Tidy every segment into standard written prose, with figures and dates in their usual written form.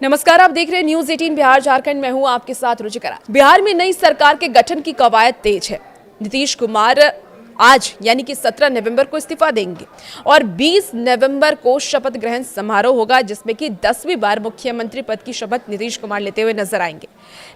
नमस्कार, आप देख रहे हैं न्यूज 18 बिहार झारखंड। मैं हूं आपके साथ रुचिकरा। बिहार में नई सरकार के गठन की कवायद तेज है। नीतीश कुमार आज यानी कि 17 नवंबर को इस्तीफा देंगे और 20 नवंबर को शपथ ग्रहण समारोह होगा, जिसमें कि 10वीं बार मुख्यमंत्री पद की शपथ नीतीश कुमार लेते हुए नजर आएंगे।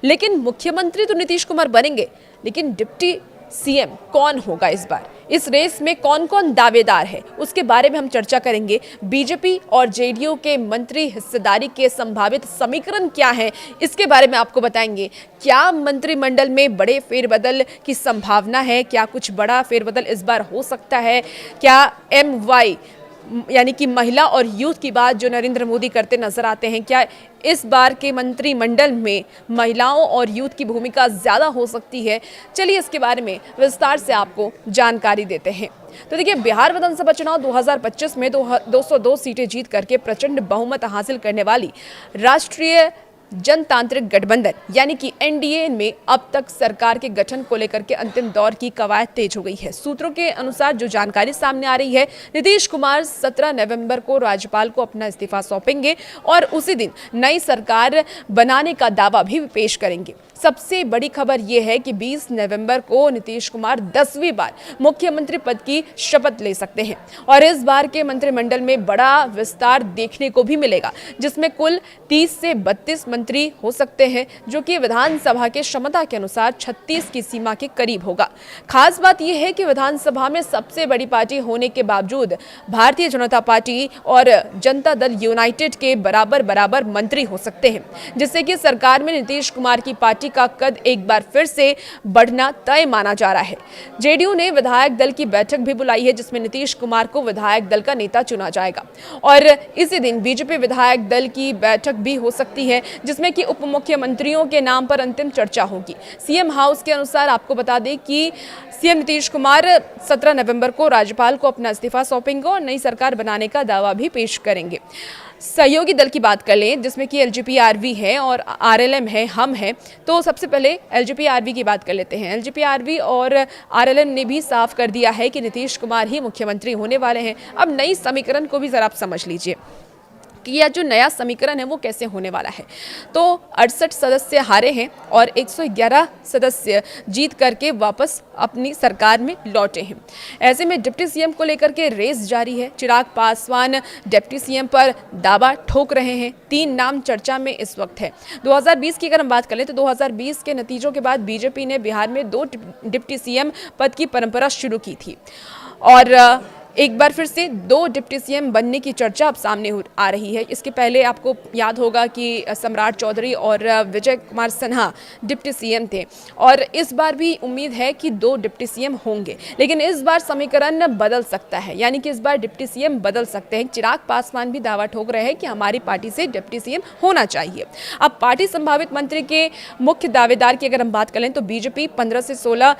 लेकिन मुख्यमंत्री तो नीतीश कुमार बनेंगे, लेकिन डिप्टी सीएम कौन होगा इस बार? इस रेस में कौन कौन दावेदार है, उसके बारे में हम चर्चा करेंगे। बीजेपी और जेडीयू के मंत्री हिस्सेदारी के संभावित समीकरण क्या है, इसके बारे में आपको बताएंगे। क्या मंत्रिमंडल में बड़े फेरबदल की संभावना है? क्या कुछ बड़ा फेरबदल इस बार हो सकता है? क्या MY यानी कि महिला और यूथ की बात जो नरेंद्र मोदी करते नजर आते हैं, क्या इस बार के मंत्रिमंडल में महिलाओं और यूथ की भूमिका ज्यादा हो सकती है? चलिए इसके बारे में विस्तार से आपको जानकारी देते हैं। तो देखिए, बिहार विधानसभा चुनाव 2025 में 202 सीटें जीत करके प्रचंड बहुमत हासिल करने वाली राष्ट्रीय जनतांत्रिक गठबंधन यानी कि NDA में अब तक सरकार के गठन को लेकर के अंतिम दौर की कवायद तेज हो गई है। सूत्रों के अनुसार जो जानकारी सामने आ रही है, नीतीश कुमार 17 नवंबर को राज्यपाल को अपना इस्तीफा सौंपेंगे और उसी दिन नई सरकार बनाने का दावा भी पेश करेंगे। सबसे बड़ी खबर यह है कि 20 नवंबर को नीतीश कुमार 10वीं बार मुख्यमंत्री पद की शपथ ले सकते हैं और इस बार के मंत्रिमंडल में बड़ा विस्तार देखने को भी मिलेगा, जिसमें कुल 30 से 32 मंत्री हो सकते हैं, जो कि विधानसभा के क्षमता के अनुसार 36 की सीमा के करीब होगा। खास बात यह है कि विधानसभा में सबसे बड़ी पार्टी होने के बावजूद भारतीय जनता पार्टी और जनता दल यूनाइटेड के बराबर मंत्री हो सकते हैं, जिससे कि सरकार में नीतीश कुमार की पार्टी का कद एक बार फिर से बढ़ना तय माना जा रहा है। जेडीयू ने विधायक दल की बैठक भी बुलाई है, जिसमें नीतीश कुमार को विधायक दल का नेता चुना जाएगा और इसी दिन बीजेपी विधायक दल की बैठक भी हो सकती है, जिसमें कि उप मुख्यमंत्रियों के नाम पर अंतिम चर्चा होगी। सीएम हाउस के अनुसार आपको बता दें कि सीएम नीतीश कुमार 17 नवंबर को राज्यपाल को अपना इस्तीफा सौंपेंगे और नई सरकार बनाने का दावा भी पेश करेंगे। सहयोगी दल की बात कर लें, जिसमें कि LGP-RV है और RLM है, हम है। तो सबसे पहले LGP-RV की बात कर लेते हैं। LGP-RV और RLM ने भी साफ कर दिया है कि नीतीश कुमार ही मुख्यमंत्री होने वाले हैं। अब नई समीकरण को भी जरा आप समझ लीजिए कि यह जो नया समीकरण है वो कैसे होने वाला है। तो 68 सदस्य हारे हैं और 111 सदस्य जीत करके वापस अपनी सरकार में लौटे हैं। ऐसे में डिप्टी सीएम को लेकर के रेस जारी है। चिराग पासवान डिप्टी सीएम पर दावा ठोक रहे हैं। 3 नाम चर्चा में इस वक्त है। 2020 की अगर हम बात करें तो 2020 के नतीजों के बाद बीजेपी ने बिहार में 2 डिप्टी सीएम पद की परंपरा शुरू की थी और एक बार फिर से 2 डिप्टी सीएम बनने की चर्चा अब सामने आ रही है। इसके पहले आपको याद होगा कि सम्राट चौधरी और विजय कुमार सिन्हा डिप्टी सीएम थे और इस बार भी उम्मीद है कि 2 डिप्टी सीएम होंगे, लेकिन इस बार समीकरण बदल सकता है, यानी कि इस बार डिप्टी सीएम बदल सकते हैं। चिराग पासवान भी दावा ठोक रहे हैं कि हमारी पार्टी से डिप्टी सीएम होना चाहिए। अब पार्टी संभावित मंत्री के मुख्य दावेदार की अगर हम बात करें तो बीजेपी 15 से 16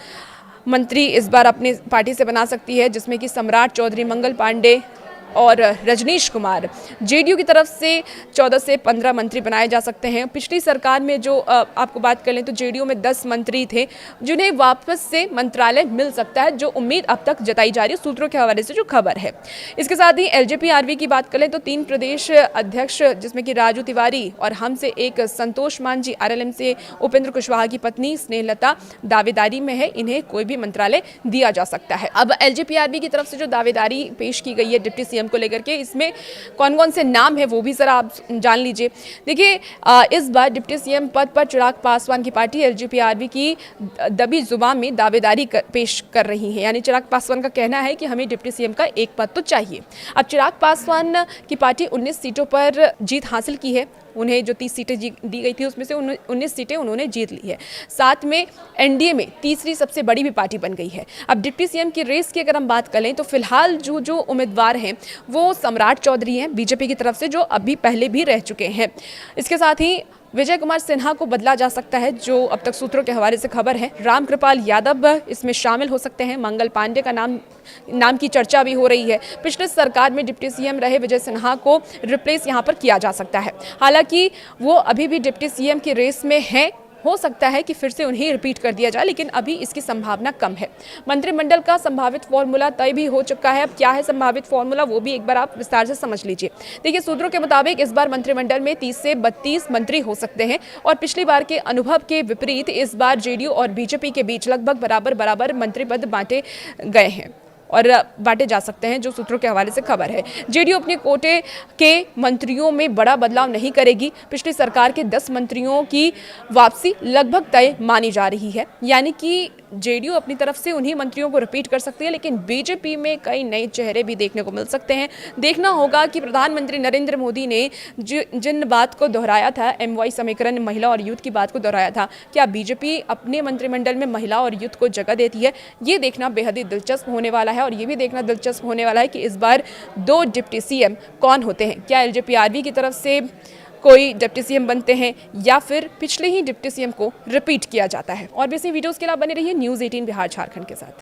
मंत्री इस बार अपनी पार्टी से बना सकती है, जिसमें कि सम्राट चौधरी, मंगल पांडे और रजनीश कुमार। जेडीयू की तरफ से 14 से 15 मंत्री बनाए जा सकते हैं। पिछली सरकार में जो आपको बात कर लें तो जेडीयू में 10 मंत्री थे, जिन्हें वापस से मंत्रालय मिल सकता है, जो उम्मीद अब तक जताई जा रही है सूत्रों के हवाले से जो खबर है। इसके साथ ही LGP-RV की बात कर लें तो 3 प्रदेश अध्यक्ष, जिसमें कि राजू तिवारी और हमसे एक संतोष मांझी, RLM से उपेंद्र कुशवाहा की पत्नी स्नेहलता दावेदारी में है। इन्हें कोई भी मंत्रालय दिया जा सकता है। अब LGP-RV की तरफ से जो दावेदारी पेश की गई है डिप्टी सीएम को लेकर के, इसमें कौन कौन से नाम है वो भी जरा आप जान लीजिए। देखिए, इस बार डिप्टी सीएम पद पर चिराग पासवान की पार्टी LGP-RV की दबी जुबान में दावेदारी पेश कर रही है, यानी चिराग पासवान का कहना है कि हमें डिप्टी सीएम का एक पद तो चाहिए। अब चिराग पासवान की पार्टी 19 सीटों पर जीत हासिल की है। उन्हें जो 30 सीटें दी गई थी उसमें से 19 सीटें उन्होंने जीत ली है। साथ में NDA में तीसरी सबसे बड़ी भी पार्टी बन गई है। अब डिप्टी सीएम की रेस की अगर हम बात करें तो फिलहाल जो उम्मीदवार हैं वो सम्राट चौधरी हैं बीजेपी की तरफ से, जो अभी पहले भी रह चुके हैं। इसके साथ ही विजय कुमार सिन्हा को बदला जा सकता है, जो अब तक सूत्रों के हवाले से खबर है। रामकृपाल यादव इसमें शामिल हो सकते हैं। मंगल पांडे का नाम की चर्चा भी हो रही है। पिछले सरकार में डिप्टी सीएम रहे विजय सिन्हा को रिप्लेस यहां पर किया जा सकता है। हालांकि वो अभी भी डिप्टी सीएम की रेस में हैं, हो सकता है कि फिर से उन्हें रिपीट कर दिया जाए, लेकिन अभी इसकी संभावना कम है। मंत्रिमंडल का संभावित फॉर्मूला तय भी हो चुका है। अब क्या है संभावित फॉर्मूला, वो भी एक बार आप विस्तार से समझ लीजिए। देखिए, सूत्रों के मुताबिक इस बार मंत्रिमंडल में 30 से 32 मंत्री हो सकते हैं और पिछली बार के अनुभव के विपरीत इस बार जेडीयू और बीजेपी के बीच लगभग बराबर बराबर मंत्री पद बांटे गए हैं और बांटे जा सकते हैं, जो सूत्रों के हवाले से खबर है। जेडीयू अपने कोटे के मंत्रियों में बड़ा बदलाव नहीं करेगी। पिछली सरकार के 10 मंत्रियों की वापसी लगभग तय मानी जा रही है, यानी कि जेडीयू अपनी तरफ से उन्हीं मंत्रियों को रिपीट कर सकती है, लेकिन बीजेपी में कई नए चेहरे भी देखने को मिल सकते हैं। देखना होगा कि प्रधानमंत्री नरेंद्र मोदी ने जिन बात को दोहराया था, MY समीकरण, महिला और यूथ की बात को दोहराया था, क्या बीजेपी अपने मंत्रिमंडल में महिला और यूथ को जगह देती है? ये देखना बेहद ही दिलचस्प होने वाला है। और ये भी देखना दिलचस्प होने वाला है कि इस बार 2 डिप्टी CM कौन होते हैं। क्या LJPRB की तरफ से कोई डिप्टी CM बनते हैं या फिर पिछले ही डिप्टी CM को रिपीट किया जाता है। और भी ऐसी वीडियोस के लिए बने रहिए न्यूज़ 18 बिहार झारखंड के साथ।